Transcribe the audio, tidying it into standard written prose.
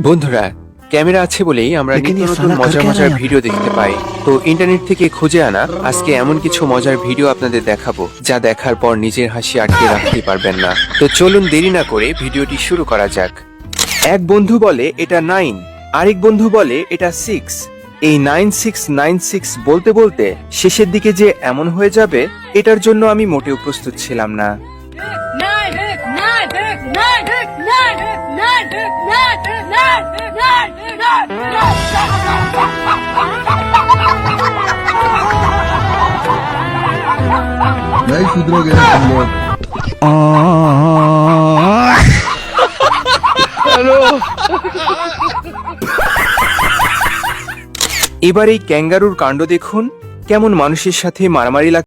বন্ধুরা, ক্যামেরা আছে বলেই আমরা নিত্য নতুন মজার মজার ভিডিও দেখতে পাই। তো ইন্টারনেট থেকে খুঁজে আনা আজকে এমন কিছু মজার ভিডিও আপনাদের দেখাবো যা দেখার পর নিজের হাসি আটকে রাখতে পারবেন না। তো চলুন দেরি না করে ভিডিওটি শুরু করা যাক। এক বন্ধু বলে এটা 9, আরেক বন্ধু বলে এটা 6। এই 9696 বলতে বলতে শেষের দিকে যে এমন হয়ে যাবে এটার জন্য আমি মোটেও প্রস্তুত ছিলাম না। नहीं सुधरोगे ना तुम लोग। এবার এই ক্যাঙ্গারুর কাণ্ড দেখুন, কেমন মানুষের সাথে মারামারি লাগছে।